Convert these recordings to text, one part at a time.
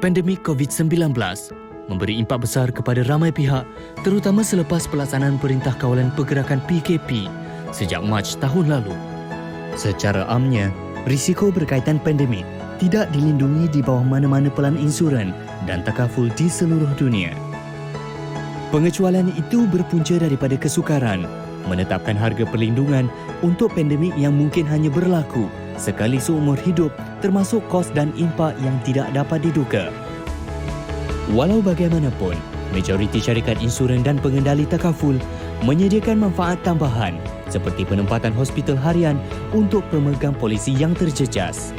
Pandemik COVID-19 memberi impak besar kepada ramai pihak, terutama selepas pelaksanaan Perintah Kawalan Pergerakan PKP sejak Mac tahun lalu. Secara amnya, risiko berkaitan pandemik tidak dilindungi di bawah mana-mana pelan insuran dan takaful di seluruh dunia. Pengecualian itu berpunca daripada kesukaran menetapkan harga perlindungan untuk pandemik yang mungkin hanya berlaku sekali seumur hidup, termasuk kos dan impak yang tidak dapat diduga. Walau bagaimanapun, majoriti syarikat insurans dan pengendali takaful menyediakan manfaat tambahan seperti penempatan hospital harian untuk pemegang polisi yang terjejas.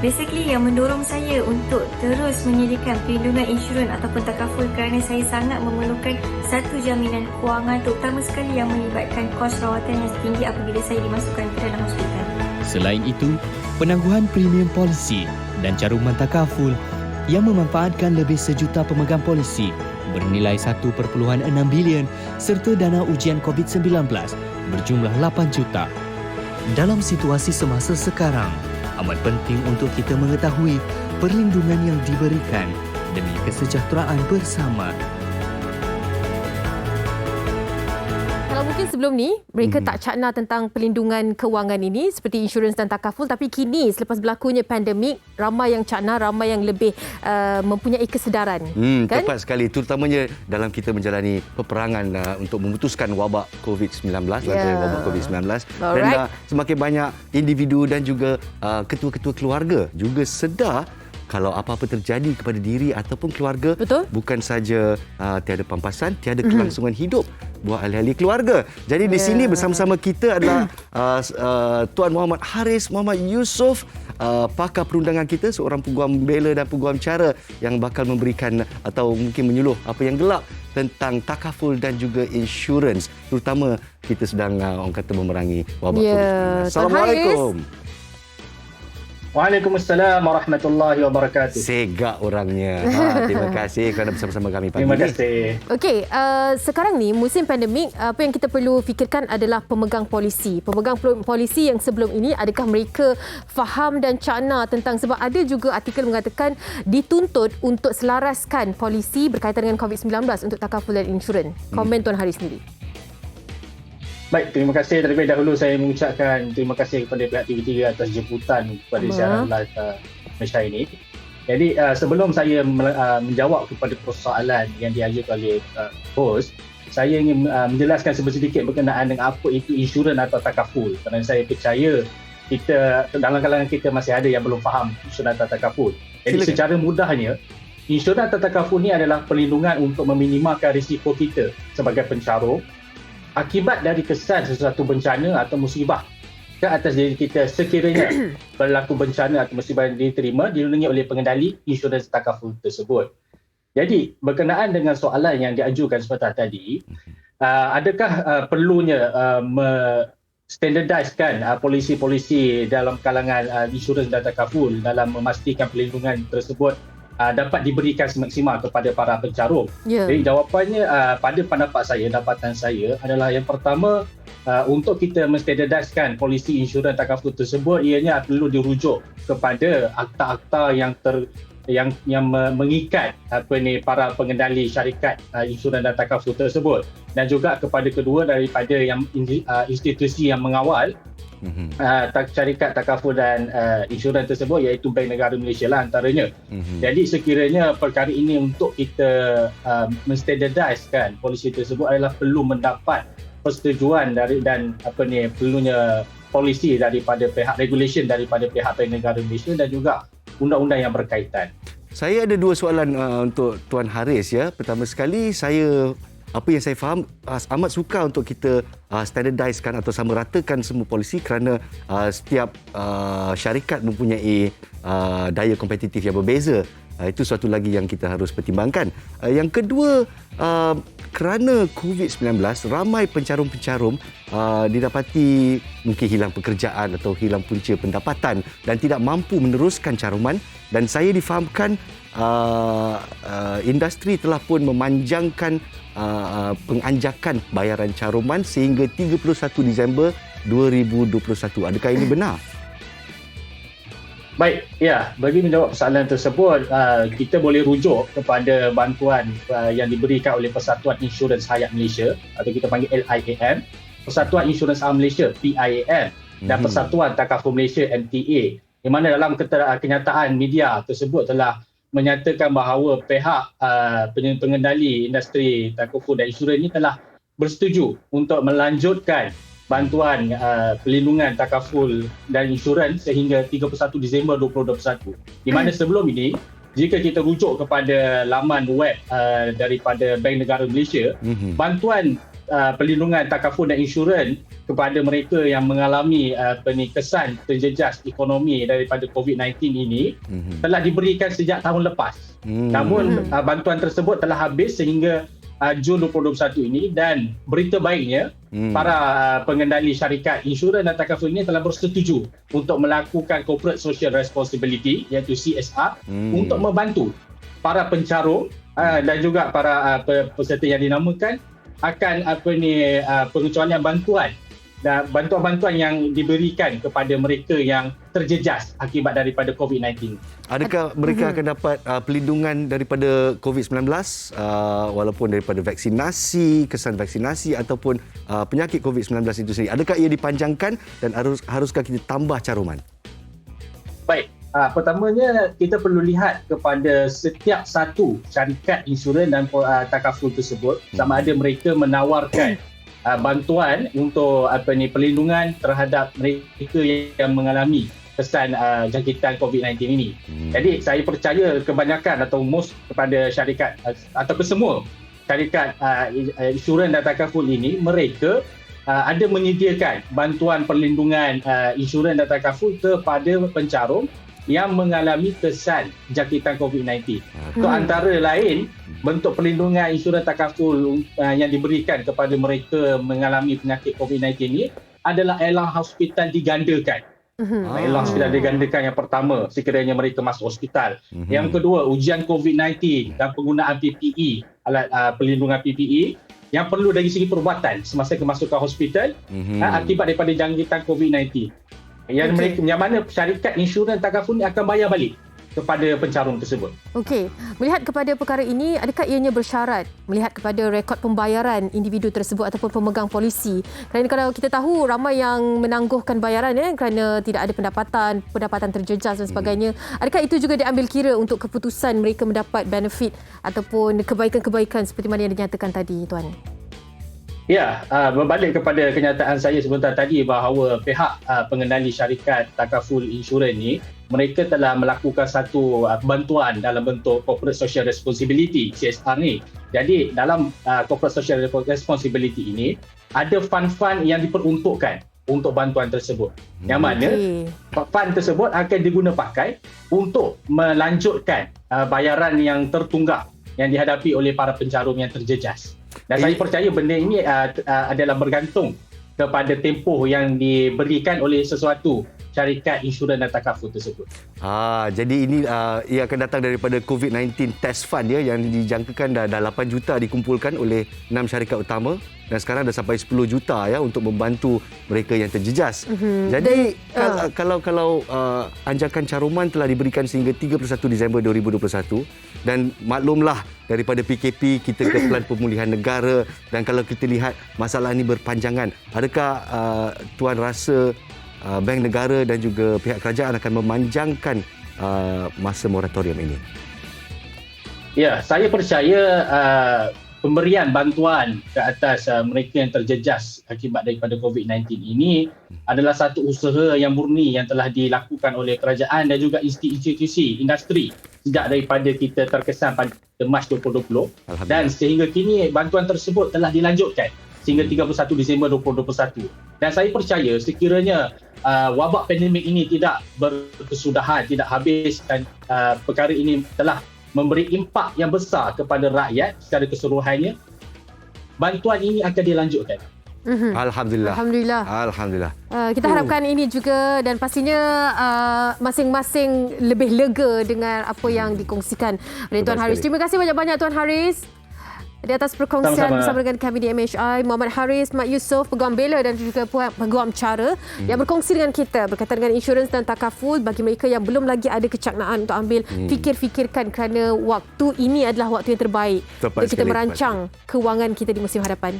Basically yang mendorong saya untuk terus menyediakan perlindungan insurans ataupun takaful kerana saya sangat memerlukan satu jaminan kewangan, terutama sekali yang melibatkan kos rawatan yang tinggi apabila saya dimasukkan ke dalam hospital. Selain itu, penangguhan premium polisi dan caruman takaful yang memanfaatkan lebih 1 juta pemegang polisi bernilai 1.6 bilion serta dana ujian COVID-19 berjumlah 8 juta. Dalam situasi semasa sekarang, amat penting untuk kita mengetahui perlindungan yang diberikan demi kesejahteraan bersama. Kalau mungkin sebelum ni, mereka tak cakna tentang perlindungan kewangan ini seperti insurans dan takaful, tapi kini selepas berlakunya pandemik, ramai yang cakna, ramai yang lebih mempunyai kesedaran. Kan? Tepat sekali, terutamanya dalam kita menjalani peperangan untuk memutuskan wabak COVID-19, wabak COVID-19. Dan semakin banyak individu dan juga ketua-ketua keluarga juga sedar kalau apa-apa terjadi kepada diri ataupun keluarga, bukan saja tiada pampasan, tiada kelangsungan hidup buat ahli-ahli keluarga. Jadi di sini bersama-sama kita adalah Tuan Muhammad Haris Muhammad Yusof, pakar perundangan kita, seorang peguam bela dan peguam cara yang bakal memberikan atau mungkin menyuluh apa yang gelap tentang takaful dan juga insurans, terutama kita sedang orang kata memerangi wabak COVID-19. Assalamualaikum. Waalaikumsalam warahmatullahi wabarakatuh. Segak orangnya. Terima kasih kerana bersama-sama kami pagi ini. Terima ini. kasih. Okey, sekarang ni musim pandemik, apa yang kita perlu fikirkan adalah pemegang polisi. Pemegang polisi yang sebelum ini, adakah mereka faham dan cakna tentang, sebab ada juga artikel mengatakan dituntut untuk selaraskan polisi berkaitan dengan COVID-19 untuk takaful dan insurans. Komen Tuan Haris sendiri. Baik, terima kasih. Terlebih dahulu saya mengucapkan terima kasih kepada pihak TV3 atas jemputan kepada siaran live Malaysia ini. Jadi sebelum saya menjawab kepada persoalan yang diajukan oleh host, saya ingin menjelaskan sedikit berkenaan dengan apa itu insurans atau takaful. Kerana saya percaya kita dalam kalangan kita masih ada yang belum faham insurans atau takaful. Jadi secara mudahnya, insurans atau takaful ni adalah perlindungan untuk meminimalkan risiko kita sebagai pencarum akibat dari kesan sesuatu bencana atau musibah ke atas diri kita sekiranya berlaku bencana atau musibah yang diterima dilindungi oleh pengendali insurans takaful tersebut. Jadi berkenaan dengan soalan yang diajukan seperti tadi, adakah perlunya standardiskan polisi-polisi dalam kalangan insurans dan takaful dalam memastikan perlindungan tersebut dapat diberikan semaksimal kepada para pencarum? Jadi jawapannya pada dapatan saya adalah yang pertama, untuk kita menstandardiskan polisi insurans takaful tersebut, ianya perlu dirujuk kepada akta-akta yang mengikat para pengendali syarikat insurans dan takaful tersebut, dan juga kepada kedua daripada yang institusi yang mengawal syarikat takaful dan insurans tersebut, iaitu Bank Negara Malaysia lah antaranya. Jadi sekiranya perkara ini untuk kita menstandardiskan polisi tersebut adalah perlu mendapat persetujuan perlunya polisi daripada pihak regulation daripada pihak Bank Negara Malaysia dan juga undang-undang yang berkaitan. Saya ada dua soalan untuk Tuan Haris ya. Pertama sekali, apa yang saya faham, amat suka untuk kita standardiskan atau samaratakan semua polisi kerana setiap syarikat mempunyai daya kompetitif yang berbeza. Itu suatu lagi yang kita harus pertimbangkan. Yang kedua, kerana COVID-19, ramai pencarum-pencarum didapati mungkin hilang pekerjaan atau hilang punca pendapatan dan tidak mampu meneruskan caruman, dan saya difahamkan industri telah pun memanjangkan penganjakan bayaran caruman sehingga 31 Disember 2021. Adakah ini benar? Baik, ya, bagi menjawab soalan tersebut, kita boleh rujuk kepada bantuan yang diberikan oleh Persatuan Insurans Hayat Malaysia atau kita panggil LIAM, Persatuan Insurans Am Malaysia PIAM dan Persatuan Takaful Malaysia MTA, di mana dalam kenyataan media tersebut telah menyatakan bahawa pihak pengendali industri takaful dan insurans ini telah bersetuju untuk melanjutkan bantuan perlindungan takaful dan insurans sehingga 31 Disember 2021. Di mana sebelum ini, jika kita rujuk kepada laman web daripada Bank Negara Malaysia, bantuan perlindungan takaful dan insurans kepada mereka yang mengalami kesan terjejas ekonomi daripada COVID-19 ini telah diberikan sejak tahun lepas. Namun bantuan tersebut telah habis sehingga Jun 2021 ini, dan berita baiknya para pengendali syarikat insurans dan takaful ini telah bersetuju untuk melakukan corporate social responsibility iaitu CSR untuk membantu para pencarum dan juga para peserta yang dinamakan akan pengecualian bantuan dan bantuan-bantuan yang diberikan kepada mereka yang terjejas akibat daripada COVID-19. Adakah mereka akan dapat perlindungan daripada COVID-19 walaupun daripada vaksinasi, kesan vaksinasi ataupun penyakit COVID-19 itu sendiri? Adakah ia dipanjangkan dan haruskah kita tambah caruman? Baik, pertamanya kita perlu lihat kepada setiap satu syarikat insurans dan takaful tersebut sama ada mereka menawarkan bantuan untuk perlindungan terhadap mereka yang mengalami kesan jangkitan COVID-19 ini. Jadi saya percaya kebanyakan atau most kepada syarikat atau kesemua syarikat insurans dan takaful ini, mereka ada menyediakan bantuan perlindungan insurans dan takaful kepada pencarum yang mengalami kesan jangkitan COVID-19. So, antara lain, bentuk perlindungan insurans takaful yang diberikan kepada mereka mengalami penyakit COVID-19 ini adalah elang hospital digandakan. Elang hospital digandakan yang pertama sekiranya mereka masuk hospital. Yang kedua, ujian COVID-19 dan penggunaan PPE, alat perlindungan PPE yang perlu dari segi perubatan semasa kemasukan hospital akibat daripada jangkitan COVID-19. Yang mana syarikat insurans takaful ini akan bayar balik kepada pencarum tersebut. Okey, melihat kepada perkara ini, adakah ianya bersyarat melihat kepada rekod pembayaran individu tersebut ataupun pemegang polisi? Kerana kalau kita tahu ramai yang menangguhkan bayaran kerana tidak ada pendapatan terjejas dan sebagainya. Adakah itu juga diambil kira untuk keputusan mereka mendapat benefit ataupun kebaikan-kebaikan seperti mana yang dinyatakan tadi, Tuan? Ya, berbalik kepada kenyataan saya sebentar tadi bahawa pihak pengendali syarikat takaful insurans ni, mereka telah melakukan satu bantuan dalam bentuk corporate social responsibility CSR ni. Jadi dalam corporate social responsibility ini ada fund-fund yang diperuntukkan untuk bantuan tersebut. Yang mana fund tersebut akan diguna pakai untuk melanjutkan bayaran yang tertunggak yang dihadapi oleh para pencarum yang terjejas. Dan saya percaya benda ini adalah bergantung kepada tempoh yang diberikan oleh sesuatu syarikat insurans dan takaful tersebut. Jadi ini ia akan datang daripada COVID-19 Test Fund yang dijangkakan dah 8 juta dikumpulkan oleh 6 syarikat utama dan sekarang dah sampai 10 juta untuk membantu mereka yang terjejas. Jadi kalau anjakan caruman telah diberikan sehingga 31 Disember 2021 dan maklumlah daripada PKP kita ke Pelan Pemulihan Negara, dan kalau kita lihat masalah ini berpanjangan, adakah Tuan rasa Bank Negara dan juga pihak kerajaan akan memanjangkan masa moratorium ini? Ya, saya percaya pemberian bantuan ke atas mereka yang terjejas akibat daripada COVID-19 ini adalah satu usaha yang murni yang telah dilakukan oleh kerajaan dan juga institusi industri sejak daripada kita terkesan pada Mac 2020, dan sehingga kini bantuan tersebut telah dilanjutkan sehingga 31 Disember 2021. Dan saya percaya sekiranya wabak pandemik ini tidak berkesudahan, tidak habis, dan perkara ini telah memberi impak yang besar kepada rakyat secara keseluruhannya, bantuan ini akan dilanjutkan. Alhamdulillah. Kita harapkan ini juga, dan pastinya masing-masing lebih lega dengan apa yang dikongsikan oleh Tuan Haris. Terima kasih banyak-banyak Tuan Haris. di atas perkongsian Sama-sama. bersama dengan kami di MHI. Muhammad Haris, Mat Yusof, Peguam Bela dan juga Peguam Cara yang berkongsi dengan kita berkaitan dengan insurans dan takaful bagi mereka yang belum lagi ada kecaknaan untuk ambil. Fikir-fikirkan kerana waktu ini adalah waktu yang terbaik Tepat untuk kita sekali, merancang kewangan kita di musim hadapan.